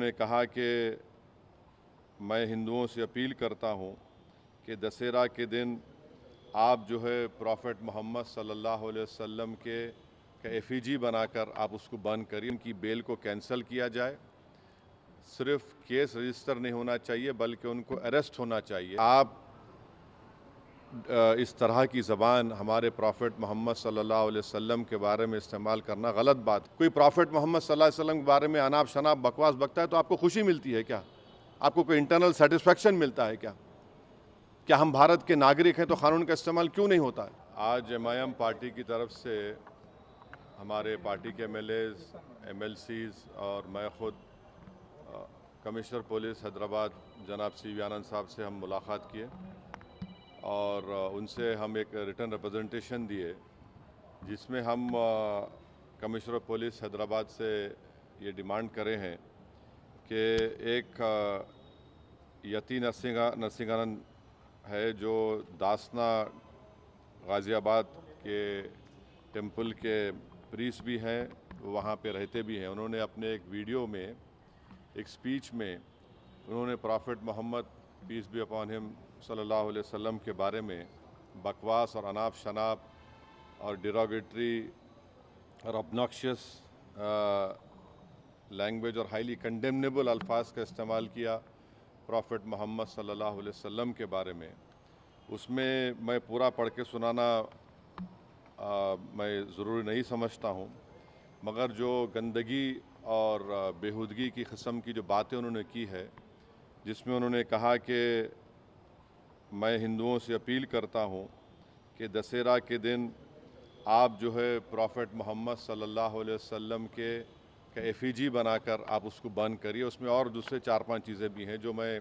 उन्होंने कहा कि मैं हिंदुओं से अपील करता हूँ कि दशहरा के दिन आप जो है प्रॉफेट मोहम्मद सल्लल्लाहु अलैहि वसल्लम के एफिजी बनाकर आप उसको बंद करिए, उनकी बेल को कैंसिल किया जाए। सिर्फ केस रजिस्टर नहीं होना चाहिए बल्कि उनको अरेस्ट होना चाहिए। आप इस तरह की ज़बान हमारे प्रॉफेट मोहम्मद सल्लल्लाहु अलैहि वसल्लम के बारे में इस्तेमाल करना गलत बात। कोई प्रॉफेट मोहम्मद सल्लल्लाहु अलैहि वसल्लम के बारे में अनाप शनाप बकवास बकता है तो आपको खुशी मिलती है क्या? आपको कोई इंटरनल सेटिस्फेक्शन मिलता है क्या? क्या हम भारत के नागरिक हैं तो क़ानून का इस्तेमाल क्यों नहीं होता है? आज एमआईएम पार्टी की तरफ से हमारे पार्टी के एमएलएज, एमएलसीज और मैं ख़ुद कमिश्नर पुलिस हैदराबाद जनाब CV आनंद साहब से हम मुलाकात किए और उनसे हम एक रिटर्न रिप्रेजेंटेशन दिए जिसमें हम कमिश्नर पुलिस हैदराबाद से ये डिमांड करे हैं कि एक यति नरसिंहानंद है जो दासना गाज़ियाबाद के टेंपल के प्रीस्ट भी हैं, वहाँ पे रहते भी हैं। उन्होंने अपने एक वीडियो में, एक स्पीच में उन्होंने prophet Muhammad peace be upon him सल्लल्लाहु अलैहि वसल्लम के बारे में बकवास और अनाप शनाप और डिरोगेटरी और ऑब्नॉक्शियस लैंग्वेज और हाईली कंडेमनेबल अल्फाज का इस्तेमाल किया प्रॉफेट मोहम्मद सल्लल्लाहु अलैहि वसल्लम के बारे में। उसमें मैं पूरा पढ़ के सुनाना मैं ज़रूरी नहीं समझता हूँ, मगर जो गंदगी और बेहूदगी की किस्म की जो बातें उन्होंने की है, जिसमें उन्होंने कहा कि मैं हिंदुओं से अपील करता हूँ कि दशहरा के दिन आप जो है प्रॉफेट मोहम्मद सल्लल्लाहु अलैहि वसल्लम के एफिजी बनाकर आप उसको बंद करिए। उसमें और दूसरे 4-5 चीज़ें भी हैं जो मैं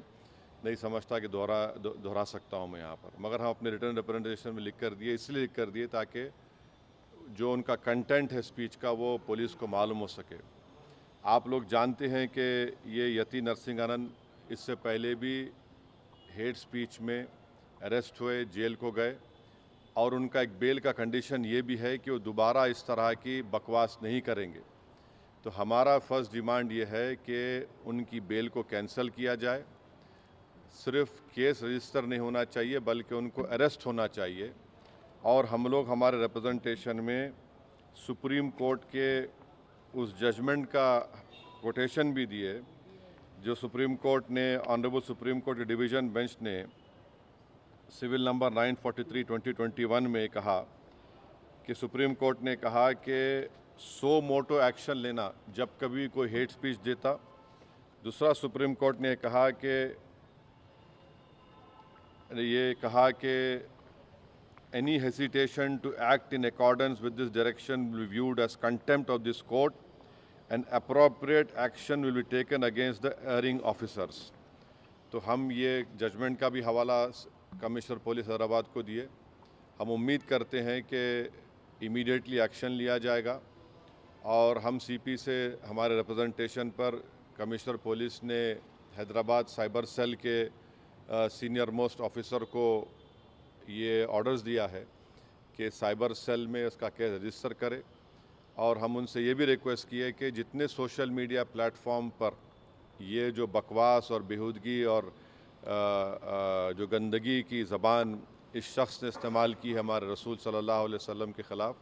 नहीं समझता कि दोहरा सकता हूँ मैं यहाँ पर, मगर हम अपने रिटर्न रिप्रेजेंटेशन में लिख कर दिए, इसलिए लिख कर दिए ताकि जो उनका कंटेंट है स्पीच का वो पुलिस को मालूम हो सके। आप लोग जानते हैं कि ये यति नरसिंहानंद इससे पहले भी हेट स्पीच में अरेस्ट हुए, जेल को गए और उनका एक बेल का कंडीशन ये भी है कि वो दोबारा इस तरह की बकवास नहीं करेंगे। तो हमारा फर्स्ट डिमांड ये है कि उनकी बेल को कैंसिल किया जाए। सिर्फ केस रजिस्टर नहीं होना चाहिए बल्कि उनको अरेस्ट होना चाहिए। और हम लोग हमारे रिप्रेजेंटेशन में सुप्रीम कोर्ट के उस जजमेंट का कोटेशन भी दिए जो सुप्रीम कोर्ट ने, ऑनरेबल सुप्रीम कोर्ट के डिवीज़न बेंच ने सिविल नंबर 943/2021 में कहा कि सुप्रीम कोर्ट ने कहा कि सो मोटो एक्शन लेना जब कभी कोई हेट स्पीच देता। दूसरा, सुप्रीम कोर्ट ने कहा कि any hesitation to act in accordance with this direction will be viewed as contempt of this court and appropriate action will be taken against the erring officers। तो हम ये judgement का भी हवाला कमिश्नर पुलिस हैदराबाद को दिए। हम उम्मीद करते हैं कि इमीडिएटली एक्शन लिया जाएगा और हम CP से हमारे रिप्रेजेंटेशन पर कमिश्नर पुलिस ने हैदराबाद साइबर सेल के सीनियर मोस्ट ऑफिसर को ये ऑर्डर्स दिया है कि साइबर सेल में इसका केस रजिस्टर करे। और हम उनसे ये भी रिक्वेस्ट किए कि जितने सोशल मीडिया प्लेटफॉर्म पर ये जो बकवास और बेहूदगी और जो गंदगी की ज़बान इस शख्स ने इस्तेमाल की है हमारे रसूल सल्लल्लाहु अलैहि वसल्लम के ख़िलाफ़,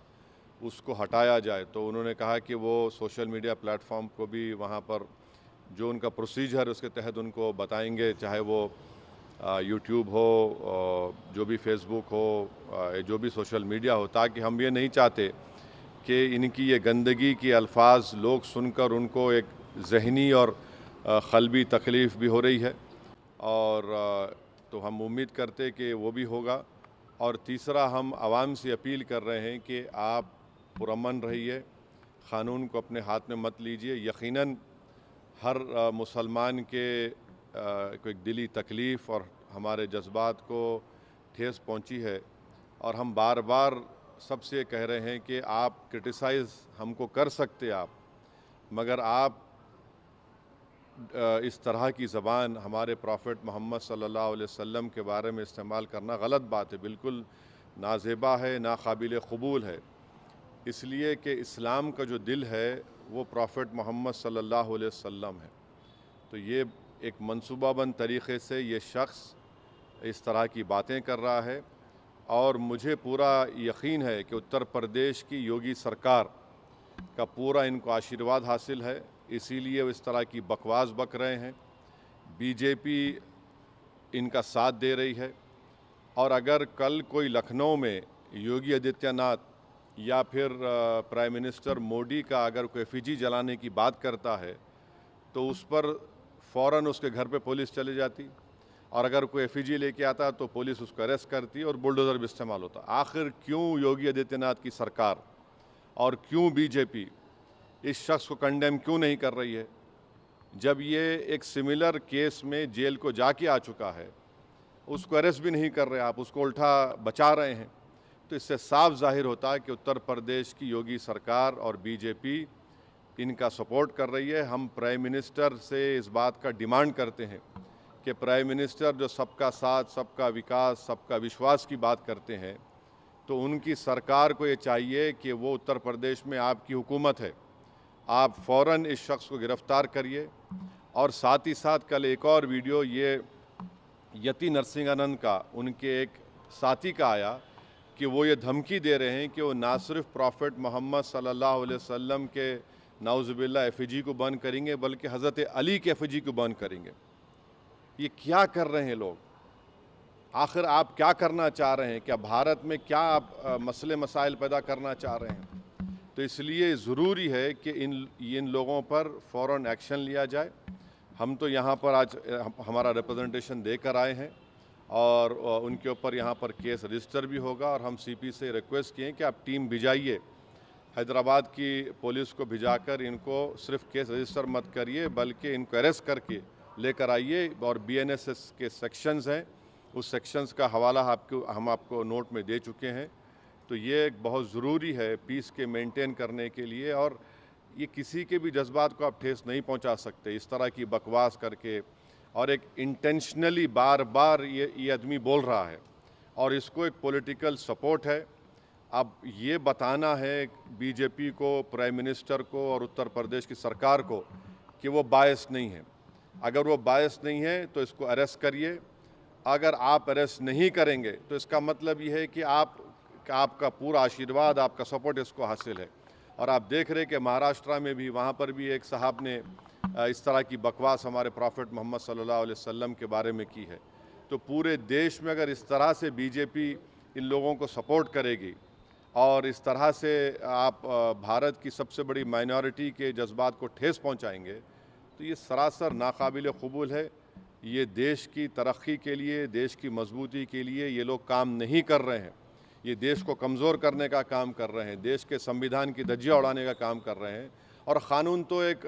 उसको हटाया जाए। तो उन्होंने कहा कि वो सोशल मीडिया प्लेटफॉर्म को भी वहाँ पर जो उनका प्रोसीजर उसके तहत उनको बताएंगे, चाहे वो यूट्यूब हो, जो भी फेसबुक हो, जो भी सोशल मीडिया हो, ताकि हम ये नहीं चाहते कि इनकी ये गंदगी की अल्फाज लोग सुनकर उनको एक ज़हनी और क़ल्बी तकलीफ़ भी हो रही है। और तो हम उम्मीद करते कि वो भी होगा। और तीसरा, हम आवाम से अपील कर रहे हैं कि आप पुरअमन रहिए, क़ानून को अपने हाथ में मत लीजिए। यकीनन हर मुसलमान के को एक दिली तकलीफ़ और हमारे जज्बात को ठेस पहुंची है और हम बार बार सबसे कह रहे हैं कि आप क्रिटिसाइज़ हमको कर सकते आप, मगर आप इस तरह की ज़बान हमारे प्रॉफेट मोहम्मद सल्लल्लाहु अलैहि वसल्लम के बारे में इस्तेमाल करना गलत बात है, बिल्कुल नाज़ेबा है, नाकाबिल क़बूल है। इसलिए कि इस्लाम का जो दिल है वो प्रॉफेट मोहम्मद सल्लल्लाहु अलैहि वसल्लम है। तो ये एक मंसूबाबंद तरीक़े से ये शख्स इस तरह की बातें कर रहा है और मुझे पूरा यकीन है कि उत्तर प्रदेश की योगी सरकार का पूरा इनको आशीर्वाद हासिल है, इसीलिए वो इस तरह की बकवास बक रहे हैं। बीजेपी इनका साथ दे रही है और अगर कल कोई लखनऊ में योगी आदित्यनाथ या फिर प्राइम मिनिस्टर मोदी का अगर कोई एफिजी जलाने की बात करता है तो उस पर फ़ौरन उसके घर पे पुलिस चली जाती और अगर कोई एफिजी लेके आता तो पुलिस उसको अरेस्ट करती और बुलडोज़र भी इस्तेमाल होता। आखिर क्यों योगी आदित्यनाथ की सरकार और क्यों बीजेपी इस शख्स को कंडेम क्यों नहीं कर रही है? जब ये एक सिमिलर केस में जेल को जाके आ चुका है, उसको अरेस्ट भी नहीं कर रहे आप, उसको उल्टा बचा रहे हैं। तो इससे साफ जाहिर होता है कि उत्तर प्रदेश की योगी सरकार और बीजेपी इनका सपोर्ट कर रही है। हम प्राइम मिनिस्टर से इस बात का डिमांड करते हैं कि प्राइम मिनिस्टर जो सबका साथ, सबका विकास, सबका विश्वास की बात करते हैं, तो उनकी सरकार को ये चाहिए कि वो उत्तर प्रदेश में आपकी हुकूमत है, आप फ़ौरन इस शख्स को गिरफ़्तार करिए। और साथ ही साथ कल एक और वीडियो ये यति नरसिंहानंद का, उनके एक साथी का आया कि वो ये धमकी दे रहे हैं कि वो ना सिर्फ प्रॉफेट मोहम्मद सल्लल्लाहु अलैहि वसल्लम के नाउज़ुबिल्लाह एफिजी को बंद करेंगे बल्कि हज़रत अली के एफिजी को बंद करेंगे। ये क्या कर रहे हैं लोग? आखिर आप क्या करना चाह रहे हैं? क्या भारत में क्या आप मसले मसाइल पैदा करना चाह रहे हैं? तो इसलिए ज़रूरी है कि इन लोगों पर फ़ौरन एक्शन लिया जाए। हम तो यहाँ पर आज हमारा रिप्रेजेंटेशन देकर आए हैं और उनके ऊपर यहाँ पर केस रजिस्टर भी होगा और हम सीपी से रिक्वेस्ट किए कि आप टीम भिजाइए, हैदराबाद की पुलिस को भिजाकर इनको सिर्फ केस रजिस्टर मत करिए बल्कि इनको अरेस्ट करके लेकर आइए। और बीएनएसएस के सेक्शंस हैं, उस सेक्शंस का हवाला हम आपको नोट में दे चुके हैं। तो ये एक बहुत ज़रूरी है पीस के मेंटेन करने के लिए और ये किसी के भी जज्बात को आप ठेस नहीं पहुंचा सकते इस तरह की बकवास करके। और एक इंटेंशनली बार बार ये आदमी बोल रहा है और इसको एक पॉलिटिकल सपोर्ट है। अब ये बताना है बीजेपी को, प्राइम मिनिस्टर को और उत्तर प्रदेश की सरकार को कि वो बायस नहीं है। अगर वो बायस नहीं है तो इसको अरेस्ट करिए। अगर आप अरेस्ट नहीं करेंगे तो इसका मतलब ये है कि आपका पूरा आशीर्वाद, आपका सपोर्ट इसको हासिल है। और आप देख रहे हैं कि महाराष्ट्र में भी, वहाँ पर भी एक साहब ने इस तरह की बकवास हमारे प्रॉफेट मोहम्मद सल्लल्लाहु अलैहि वसल्लम के बारे में की है। तो पूरे देश में अगर इस तरह से बीजेपी इन लोगों को सपोर्ट करेगी और इस तरह से आप भारत की सबसे बड़ी माइनॉरिटी के जज्बात को ठेस पहुँचाएँगे तो ये सरासर नाकाबिल कबूल है। ये देश की तरक्की के लिए, देश की मजबूती के लिए ये लोग काम नहीं कर रहे हैं। ये देश को कमज़ोर करने का काम कर रहे हैं, देश के संविधान की धज्जियाँ उड़ाने का काम कर रहे हैं। और क़ानून तो एक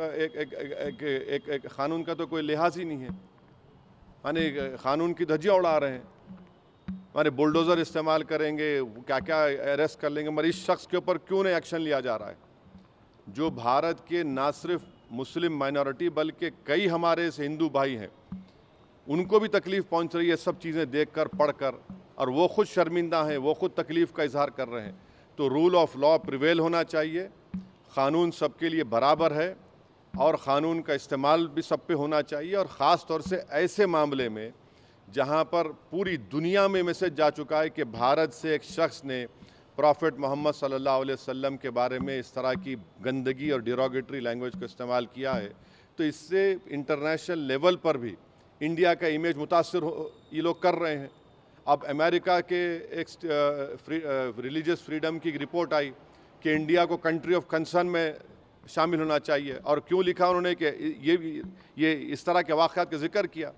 क़ानून का तो कोई लिहाज ही नहीं है, माने क़ानून की धज्जियाँ उड़ा रहे हैं। माने बुलडोज़र इस्तेमाल करेंगे, क्या क्या अरेस्ट कर लेंगे, मगर इस शख्स के ऊपर क्यों नहीं एक्शन लिया जा रहा है जो भारत के ना सिर्फ मुस्लिम माइनॉरिटी बल्कि कई हमारे हिंदू भाई हैं, उनको भी तकलीफ़ पहुंच रही है सब चीज़ें देखकर, पढ़कर, और वो खुद शर्मिंदा हैं, वो खुद तकलीफ़ का इजहार कर रहे हैं। तो रूल ऑफ लॉ प्रिवेल होना चाहिए, क़ानून सबके लिए बराबर है और क़ानून का इस्तेमाल भी सब पे होना चाहिए। और ख़ास तौर से ऐसे मामले में जहाँ पर पूरी दुनिया में मैसेज जा चुका है कि भारत से एक शख्स ने प्रॉफेट मोहम्मद सल्लल्लाहु अलैहि वसल्लम के बारे में इस तरह की गंदगी और डिरोगेटरी लैंग्वेज को इस्तेमाल किया है, तो इससे इंटरनेशनल लेवल पर भी इंडिया का इमेज मुतासर ये लोग कर रहे हैं। अब अमेरिका के एक रिलीजियस फ्रीडम की रिपोर्ट आई कि इंडिया को कंट्री ऑफ कंसर्न में शामिल होना चाहिए, और क्यों लिखा उन्होंने कि ये इस तरह के वाक़यात का जिक्र किया।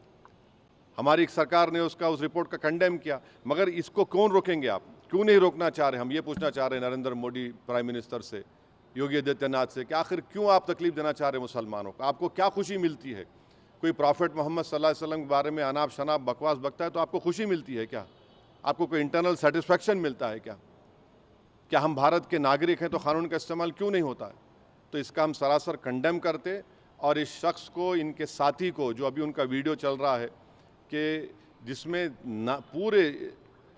हमारी सरकार ने उस रिपोर्ट का कंडेम किया, मगर इसको कौन रोकेंगे आप? क्यों नहीं रोकना चाह रहे? हम ये पूछना चाह रहे हैं नरेंद्र मोदी प्राइम मिनिस्टर से, योगी आदित्यनाथ से कि आखिर क्यों आप तकलीफ़ देना चाह रहे हैं मुसलमानों को? आपको क्या खुशी मिलती है? कोई प्रॉफेट मोहम्मद सल्लल्लाहु अलैहि वसल्लम के बारे में अनाप शनाप बकवास बकता है तो आपको खुशी मिलती है क्या? आपको कोई इंटरनल सेटिस्फेक्शन मिलता है क्या? क्या हम भारत के नागरिक हैं तो क़ानून का इस्तेमाल क्यों नहीं होता है? तो इसका हम सरासर कंडेम करते, और इस शख्स को, इनके साथी को, जो अभी उनका वीडियो चल रहा है कि जिसमें पूरे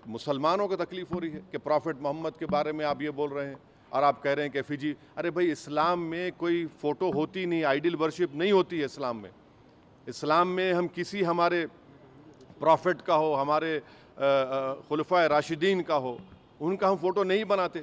मुसलमानों को तकलीफ़ हो रही है कि प्रॉफेट मोहम्मद के बारे में आप ये बोल रहे हैं और आप कह रहे हैं कि एफिजी। अरे भाई, इस्लाम में कोई फ़ोटो होती नहीं, आइडल वर्शिप नहीं होती है इस्लाम में। इस्लाम में हम किसी हमारे प्रॉफिट का हो, हमारे खुलफाए राशिदीन का हो, उनका हम फ़ोटो नहीं बनाते।